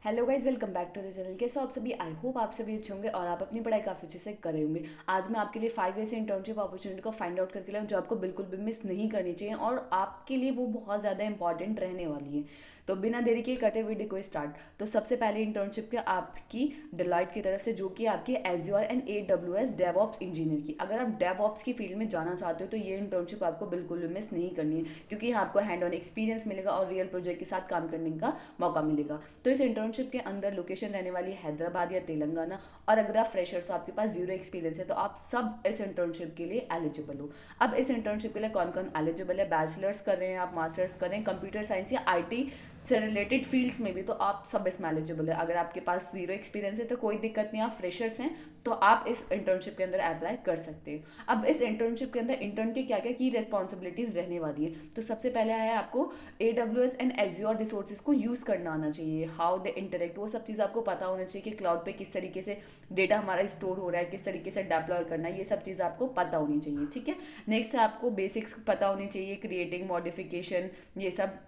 Hello guys, welcome back to the channel. कैसे हो आप सभी? आई होप आप सभी अच्छे होंगे और आप अपनी पढ़ाई काफ़ी अच्छे से कर रहे होंगे। आज मैं आपके लिए 5 ऐसे इंटर्नशिप अपॉर्चुनिटी को फाइंड आउट करके लाऊं जो आपको बिल्कुल भी मिस नहीं करनी चाहिए और आपके लिए वो बहुत ज़्यादा इंपॉर्टेंट रहने वाली है। तो बिना देरी के करते वीडियो को स्टार्ट। तो सबसे पहले इंटर्नशिप के आपकी डिलाइट की तरफ से, जो कि आपकी azure and AWS DevOps engineer की। अगर आप डेवऑप्स की फील्ड में जाना चाहते हो तो ये इंटर्नशिप आपको बिल्कुल भी मिस नहीं करनी है, क्योंकि यहाँ आपको हैंड ऑन एक्सपीरियंस मिलेगा और रियल प्रोजेक्ट के साथ काम करने का मौका मिलेगा। तो इस इंटर्नशिप के अंदर लोकेशन रहने वाली है हैदराबाद या तेलंगाना। और अगर आप फ्रेशर्स हो, आपके पास जीरो एक्सपीरियंस है, तो आप सब इस इंटर्नशिप के लिए एलिजिबल हो। अब इस इंटर्नशिप के लिए कौन कौन एलिजिबल है? बैचलर्स कर रहे हैं आप, मास्टर्स कर रहे हैं कंप्यूटर साइंस या IT से रिलेटेड फील्ड्स में भी, तो आप सब इसमें एलिजिबल है। अगर आपके पास जीरो एक्सपीरियंस है तो कोई दिक्कत नहीं, आप फ्रेशर्स हैं तो आप इस इंटर्नशिप के अंदर अप्लाई कर सकते हैं। अब इस इंटर्नशिप के अंदर इंटर्न के क्या क्या की रिस्पॉन्सिबिलिटीज रहने वाली है, तो सबसे पहले है आपको AWS एंड एज्योर रिसोर्सेज को यूज़ करना आना चाहिए। हाउ दे इंटरेक्ट, वो सब चीज़ आपको पता होना चाहिए कि क्लाउड पे किस तरीके से डेटा हमारा स्टोर हो रहा है, किस तरीके से डिप्लॉय करना है, ये सब चीज़ आपको पता होनी चाहिए। ठीक है। नेक्स्ट है आपको बेसिक्स पता होनी चाहिए, क्रिएटिंग, मॉडिफिकेशन, ये सब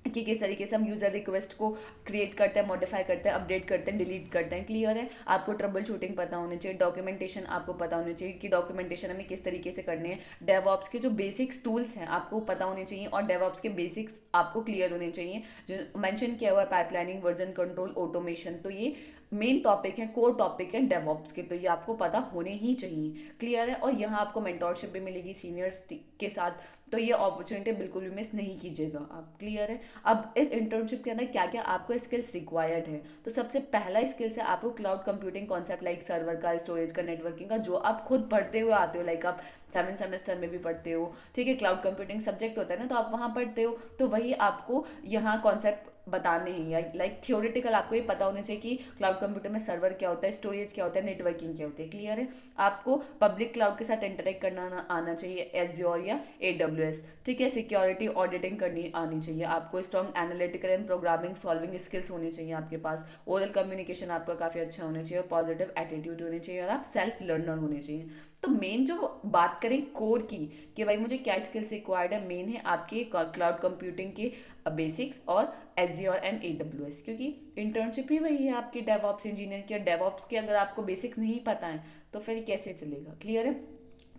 कि किस तरीके से हम यूज़र रिक्वेस्ट को क्रिएट करते हैं, मॉडिफाई करते हैं, अपडेट करते हैं, डिलीट करते हैं। क्लियर है? आपको ट्रबल शूटिंग पता होनी चाहिए, डॉक्यूमेंटेशन आपको पता होनी चाहिए कि डॉक्यूमेंटेशन हमें किस तरीके से करनी है। डेवऑप्स के जो बेसिक्स टूल्स हैं आपको पता होने चाहिए और डेवऑप्स के बेसिक्स आपको क्लियर होने चाहिए। जो मेंशन किया हुआ है, पाइपलाइनिंग, वर्जन कंट्रोल, ऑटोमेशन, तो ये मेन टॉपिक है, कोर टॉपिक है डेवऑप्स के, तो ये आपको पता होने ही चाहिए। क्लियर है? और यहाँ आपको मेंटोरशिप भी मिलेगी सीनियर्स के साथ, तो ये अपॉर्चुनिटी बिल्कुल भी मिस नहीं कीजिएगा आप। क्लियर है? अब इस इंटर्नशिप के अंदर क्या क्या आपको स्किल्स रिक्वायर्ड है, तो सबसे पहला स्किल्स है आपको cloud computing concept, like server का, स्टोरेज का, नेटवर्किंग का, जो आप खुद पढ़ते हुए आते हो, लाइक आप 7 सेमेस्टर में भी पढ़ते हो। ठीक है, क्लाउड कंप्यूटिंग सब्जेक्ट होता है ना, तो आप वहाँ पढ़ते हो, तो वही आपको यहाँ कॉन्सेप्ट बताने हैं। या लाइक थियोरेटिकल आपको ये पता होना चाहिए कि क्लाउड कंप्यूटर में सर्वर क्या होता है, स्टोरेज क्या होता है, नेटवर्किंग क्या होती है। क्लियर है? आपको पब्लिक क्लाउड के साथ इंटरेक्ट करना आना चाहिए, एज्योर या AWS। ठीक है। सिक्योरिटी ऑडिटिंग करनी आनी चाहिए आपको। Strong analytical and programming solving skills होनी चाहिए आपके पास। ओरल कम्युनिकेशन आपका काफ़ी अच्छा होना चाहिए और पॉजिटिव एटीट्यूड होनी चाहिए और आप सेल्फ लर्नर होने चाहिए। तो मेन जो बात करें कोर की, कि भाई मुझे क्या स्किल्स रिक्वायर्ड है, मेन है आपके क्लाउड कंप्यूटिंग के बेसिक्स और एज्योर एंड AWS, क्योंकि इंटर्नशिप ही वही है आपकी डेवऑप्स इंजीनियर की। डेवऑप्स के अगर आपको बेसिक्स नहीं पता है तो फिर कैसे चलेगा? क्लियर है?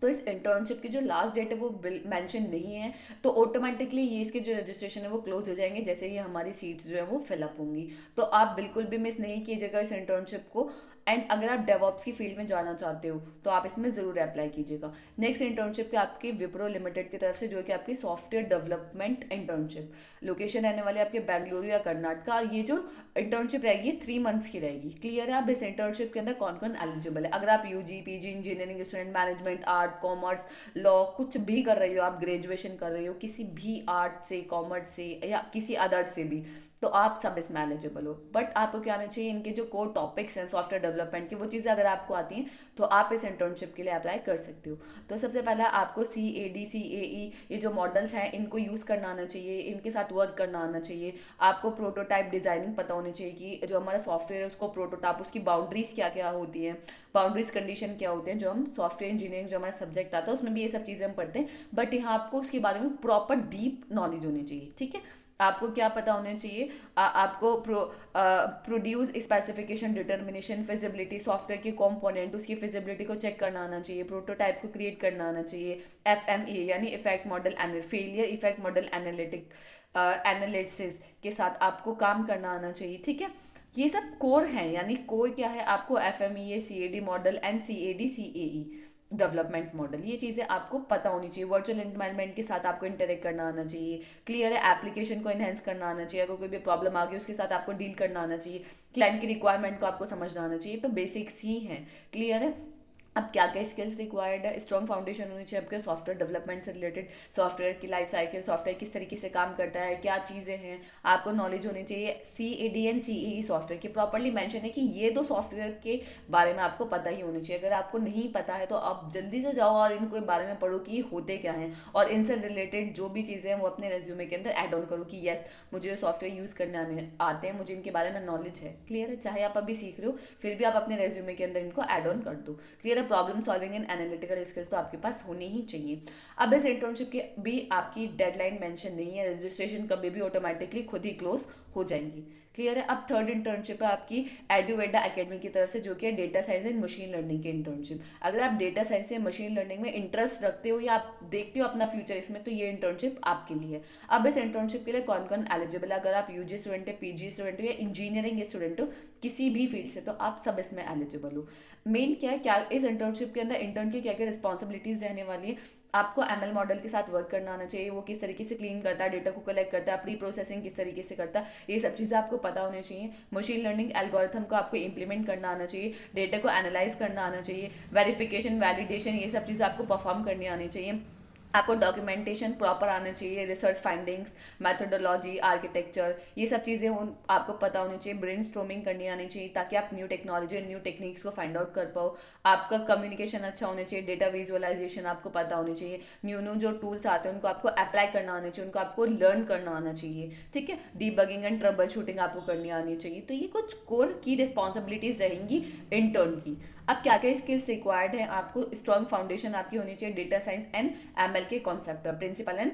तो इस इंटर्नशिप की जो लास्ट डेट है वो मेंशन नहीं है, तो ऑटोमेटिकली ये इसके जो रजिस्ट्रेशन है वो क्लोज हो जाएंगे जैसे ही हमारी सीट्स जो है वो फिलअप होंगी। तो आप बिल्कुल भी मिस नहीं कीजिएगा इस इंटर्नशिप को। एंड अगर आप डेवॉप्स की फील्ड में जाना चाहते हो तो आप इसमें ज़रूर अप्लाई कीजिएगा। नेक्स्ट इंटर्नशिप की आपकी विप्रो लिमिटेड की तरफ से, जो कि आपकी सॉफ्टवेयर डेवलपमेंट इंटर्नशिप, लोकेशन रहने वाली आपके बेंगलुरु या कर्नाटका। और ये जो इंटर्नशिप रहेगी 3 मंथ्स की रहेगी। क्लियर है? अब इस इंटर्नशिप के अंदर कौन कौन एलिजिबल है? अगर आप UG PG engineering student, management, art, commerce, law, कुछ भी कर रही हो, आप ग्रेजुएशन कर रही हो किसी भी आर्ट से, कॉमर्स से या किसी अदर से भी, तो आप सब इसमें एलिजिबल हो। बट आपको क्या आना चाहिए, इनके जो कोर टॉपिक्स हैं सॉफ्टवेयर डेवलपमेंट की, वो चीज़ें अगर आपको आती हैं तो आप इस इंटर्नशिप के लिए अप्लाई कर सकते हो। तो सबसे पहला आपको CAD CAE, ये जो मॉडल्स हैं इनको यूज़ करना आना चाहिए, इनके साथ वर्क करना आना चाहिए। आपको प्रोटोटाइप डिजाइनिंग पता होनी चाहिए कि जो हमारा सॉफ्टवेयर है उसको प्रोटोटाइप, उसकी बाउंड्रीज क्या क्या होती हैं, बाउंड्रीज कंडीशन क्या होते हैं, जो हम सॉफ्टवेयर इंजीनियरिंग जो हमारा सब्जेक्ट आता है उसमें भी ये सब चीज़ें हम पढ़ते हैं। बट यहाँ आपको उसके बारे में प्रॉपर डीप नॉलेज होनी चाहिए। ठीक है? आपको क्या पता होना चाहिए, आपको produce specification, determination, feasibility, software के कंपोनेंट, उसकी फिजिबिलिटी को चेक करना आना चाहिए, प्रोटोटाइप को क्रिएट करना आना चाहिए, FME यानी effect model failure effect model analytic analysis के साथ आपको काम करना आना चाहिए। ठीक है? ये सब कोर हैं, यानी कोर क्या है, आपको FMEA CAD model and CAD CAE development model, ये चीज़ें आपको पता होनी चाहिए। वर्चुअल एनवायरनमेंट के साथ आपको इंटरेक्ट करना आना चाहिए। क्लियर है? एप्लीकेशन को एनहेंस करना आना चाहिए, अगर कोई भी प्रॉब्लम आ गई उसके साथ आपको डील करना आना चाहिए। क्लाइंट की रिक्वायरमेंट को आपको समझना आना चाहिए। तो बेसिक्स ही हैं। क्लियर है? अब क्या क्या स्किल्स रिक्वायर्ड है? स्ट्रॉन्ग फाउंडेशन होनी चाहिए आपके सॉफ्टवेयर डेवलपमेंट से रिलेटेड, सॉफ्टवेयर की लाइफ साइकिल, सॉफ्टवेयर किस तरीके से काम करता है, क्या चीज़ें हैं, आपको नॉलेज होनी चाहिए। CAD एंड CAE सॉफ्टवेयर की प्रॉपरली मेंशन है कि ये दो सॉफ्टवेयर के बारे में आपको पता ही होनी चाहिए। अगर आपको नहीं पता है तो आप जल्दी से जाओ और इनको बारे में पढ़ो कि ये होते क्या हैं, और इनसे रिलेटेड जो भी चीज़ें हैं वो अपने रेज्यूमे के अंदर ऐड ऑन करो कि येस मुझे ये सॉफ्टवेयर यूज़ करने आते हैं, मुझे इनके बारे में नॉलेज है। क्लियर है? चाहे आप अभी सीख रहे हो फिर भी आप अपने रेज्यूमे के अंदर इनको ऐड ऑन कर दो। क्लियर है? Problem solving and analytical skills तो आपके पास होनी ही चाहिए। अब इस इंटर्नशिप की भी आपकी डेडलाइन मेंशन नहीं है, रजिस्ट्रेशन कभी भी ऑटोमेटिकली खुद ही क्लोज हो जाएंगी। क्लियर है। अब थर्ड इंटर्नशिप है आपकी एडुवेडा एकेडमी की तरफ से, जो कि है data science and machine learning की इंटर्नशिप। अगर आप डेटा साइंस या मशीन लर्निंग में इंटरेस्ट रखते हो या आप देखते हो अपना फ्यूचर इसमें, तो ये इंटर्नशिप आपके लिए है। अब इस इंटर्नशिप के लिए कौन कौन एलिजिबल है? अगर आप यूजी स्टूडेंट है, पीजी स्टूडेंट हो या इंजीनियरिंग स्टूडेंट हो किसी भी फील्ड से, तो आप सब इसमें एलिजिबल हो। मेन क्या है, क्या इस इंटर्नशिप के अंदर इंटर्न की क्या क्या रिस्पॉन्सिबिलिटीज रहने वाली है? आपको एमएल मॉडल के साथ वर्क करना आना चाहिए, वो किस तरीके से क्लीन करता है, डेटा को कलेक्ट करता है, प्री प्रोसेसिंग किस तरीके से करता है, ये सब चीज़ें आपको पता होनी चाहिए। मशीन लर्निंग एल्गोरिथम को आपको इंप्लीमेंट करना आना चाहिए, डेटा को एनालाइज करना आना चाहिए, वेरिफिकेशन वैलिडेशन ये सब चीज़ें आपको परफॉर्म करनी आनी चाहिए। आपको डॉक्यूमेंटेशन प्रॉपर आना चाहिए, रिसर्च फाइंडिंग्स, मैथडोलॉजी, आर्किटेक्चर, ये सब चीज़ें आपको पता होनी चाहिए। ब्रेन स्ट्रोमिंग करनी आनी चाहिए ताकि आप न्यू टेक्नोलॉजी न्यू टेक्निक्स को फाइंड आउट कर पाओ। आपका कम्युनिकेशन अच्छा होना चाहिए, डेटा विजुअलाइजेशन आपको पता होनी चाहिए, न्यू न्यू जो टूल्स आते हैं उनको आपको अप्लाई करना आना चाहिए, उनको आपको लर्न करना आना चाहिए। ठीक है, डीबगिंग एंड ट्रबल शूटिंग आपको करनी आनी चाहिए। तो ये कुछ कोर की रिस्पॉन्सिबिलिटीज रहेंगी इंटर्न की। अब क्या क्या स्किल्स रिक्वायर्ड है? आपको स्ट्रॉन्ग फाउंडेशन आपकी होनी चाहिए डेटा साइंस एंड एमएल के कॉन्सेप्ट, प्रिंसिपल एंड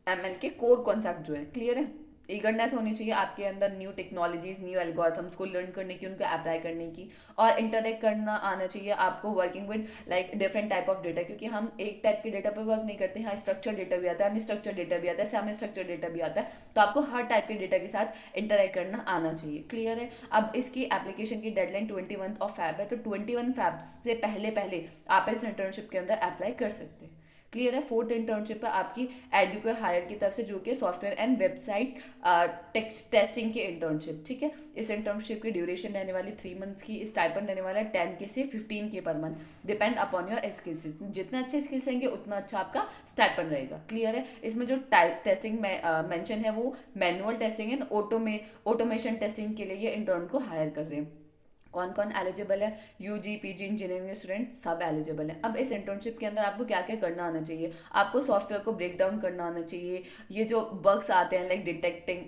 एमएल के कोर कॉन्सेप्ट जो है, क्लियर है। ईगरनेस होनी चाहिए आपके अंदर न्यू टेक्नोलॉजीज न्यू एल्गोरिथम्स को लर्न करने की, उनको अप्लाई करने की, और इंटरेक्ट करना आना चाहिए आपको working with like different type of data, क्योंकि हम एक टाइप के डेटा पर वर्क नहीं करते हैं। स्ट्रक्चर डेटा भी आता है, अनस्ट्रक्चर डेटा भी आता है, सेमी स्ट्रक्चर डेटा भी आता है, तो आपको हर टाइप के डेटा के साथ इंटरेक्ट करना आना चाहिए, क्लियर है। अब इसकी एप्लीकेशन की डेडलाइन 21 है, तो 21 से पहले पहले आप इस इंटर्नशिप के अंदर अप्लाई कर सकते हैं, क्लियर है। फोर्थ इंटर्नशिप है आपकी एडुके हायर की तरफ से, जो कि सॉफ्टवेयर एंड वेबसाइट टेस्टिंग की इंटर्नशिप। ठीक है, इस इंटर्नशिप की ड्यूरेशन रहने वाली 3 मंथ्स की, स्टाइपेंड रहने वाला है 10K से 15K per month, depend upon your skills. जितने अच्छे स्किल्स रहेंगे उतना अच्छा आपका स्टाइपेंड रहेगा, क्लियर है। इसमें जो टेस्टिंग मेंशन है वो manual testing and automation testing के लिए ये इंटर्न को हायर कर रहे हैं। कौन कौन एलिजिबल है? यूजी पीजी इंजीनियरिंग स्टूडेंट सब एलिजिबल है। अब इस इंटर्नशिप के अंदर आपको क्या क्या करना आना चाहिए? आपको सॉफ्टवेयर को ब्रेक डाउन करना आना चाहिए, ये जो बग्स आते हैं लाइक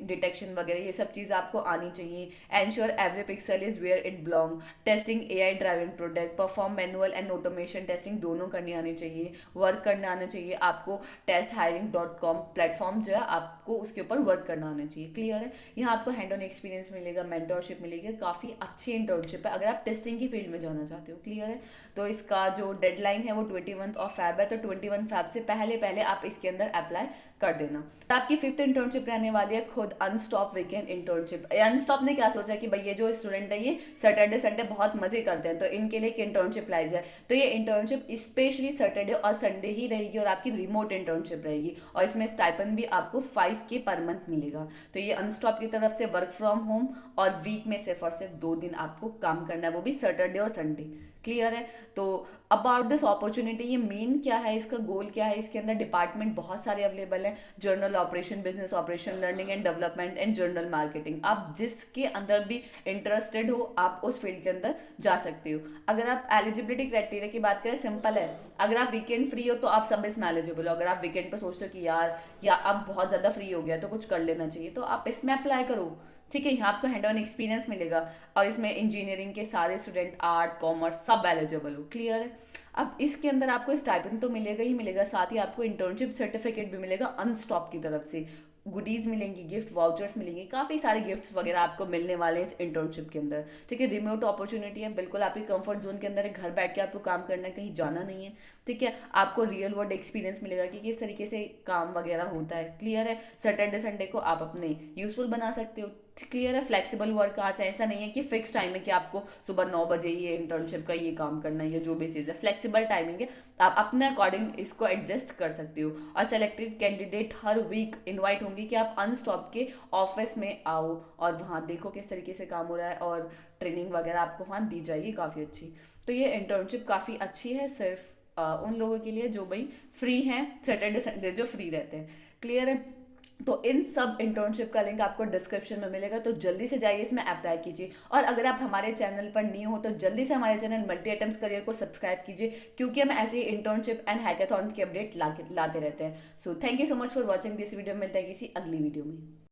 डिटेक्शन वगैरह, ये सब चीज़ आपको आनी चाहिए। Ensure every pixel is where it belong, testing AI driven product, perform manual and automation testing दोनों करनी आनी चाहिए। वर्क करना आना चाहिए आपको testhiring.com प्लेटफॉर्म जो है आपको उसके ऊपर वर्क करना आना चाहिए, क्लियर है। यहाँ आपको हैंड ऑन एक्सपीरियंस मिलेगा, मेंटरशिप मिलेगी, काफ़ी अच्छी इंटर्नशिप है अगर आप टेस्टिंग की फील्ड में जाना चाहते हो, क्लियर है। तो इसका जो डेडलाइन है वो 21 है, तो 21 से पहले पहले आप इसके अंदर अप्लाई कर देना। तो आपकी फिफ्थ इंटर्नशिप रहने वाली है खुद अनस्टॉप वीकेंड इंटर्नशिप। अनस्टॉप ने क्या सोचा कि भाई ये जो स्टूडेंट है ये सैटरडे संडे बहुत मजे करते हैं, तो इनके लिए एक इंटर्नशिप लाई जाए। तो ये इंटर्नशिप स्पेशली सैटरडे और संडे ही रहेगी और आपकी रिमोट इंटर्नशिप रहेगी, और इसमें स्टाइपेंड भी आपको 5K पर मंथ मिलेगा। तो ये अनस्टॉप की तरफ से वर्क फ्रॉम होम, और वीक में सिर्फ और सिर्फ 2 दिन आपको काम करना है, वो भी सैटरडे और संडे, क्लियर है। तो अबाउट दिस अपॉर्चुनिटी, ये मेन क्या है, इसका गोल क्या है? इसके अंदर डिपार्टमेंट बहुत सारे अवेलेबल है, journal operation, business operation, learning and development and journal marketing. आप जिसके अंदर भी इंटरेस्टेड हो आप उस फील्ड के अंदर जा सकते हो। अगर आप एलिजिबिलिटी क्राइटेरिया की बात करें, सिंपल है, अगर आप वीकेंड फ्री हो तो आप सब इसमें एलिजिबल हो। अगर आप वीकेंड पर सोचते हो कि यार या अब बहुत ज़्यादा फ्री हो गया तो कुछ कर लेना चाहिए, तो आप इसमें अप्लाई करो, ठीक है। यहाँ आपको हैंड ऑन एक्सपीरियंस मिलेगा, और इसमें इंजीनियरिंग के सारे स्टूडेंट, आर्ट कॉमर्स सब एलिजिबल हो, क्लियर है। अब इसके अंदर आपको स्टाइपेंड तो मिलेगा ही मिलेगा, साथ ही आपको इंटर्नशिप सर्टिफिकेट भी मिलेगा अनस्टॉप की तरफ से, गुडीज मिलेंगी, गिफ्ट वाउचर्स मिलेंगे, काफ़ी सारे गिफ्ट्स वगैरह आपको मिलने वाले हैं इस इंटर्नशिप के अंदर, ठीक है। रिमोट अपॉर्चुनिटी है, बिल्कुल आपकी कंफर्ट जोन के अंदर है, घर बैठ के आपको काम करना है, कहीं जाना नहीं है, ठीक है। आपको रियल वर्ल्ड एक्सपीरियंस मिलेगा कि किस तरीके से काम वगैरह होता है, क्लियर है। सैटरडे संडे को आप अपने यूजफुल बना सकते हो, क्लियर है। फ्लेक्सिबल वर्क आवर्स है, ऐसा नहीं है कि फिक्स टाइम है कि आपको सुबह 9 बजे ये इंटर्नशिप का ये काम करना है, या जो भी चीज़ है फ्लेक्सिबल टाइमिंग है, आप अपने अकॉर्डिंग इसको एडजस्ट कर सकते हो। और सेलेक्टेड कैंडिडेट हर वीक इनवाइट होंगे कि आप अनस्टॉप के ऑफिस में आओ और वहाँ देखो किस तरीके से काम हो रहा है, और ट्रेनिंग वगैरह आपको वहाँ दी जाएगी काफ़ी अच्छी। तो ये इंटर्नशिप काफ़ी अच्छी है, सिर्फ उन लोगों के लिए जो भाई फ्री हैं, सैटरडे संडे जो फ्री रहते हैं, क्लियर है। तो इन सब इंटर्नशिप का लिंक आपको डिस्क्रिप्शन में मिलेगा, तो जल्दी से जाइए इसमें अप्लाई कीजिए। और अगर आप हमारे चैनल पर न्यू हो तो जल्दी से हमारे चैनल मल्टी आइटम्स करियर को सब्सक्राइब कीजिए, क्योंकि हम ऐसे ही इंटर्नशिप एंड हैकाथॉन के अपडेट लाते रहते हैं। So thank you so much for watching this video, मिलता है किसी अगली वीडियो में।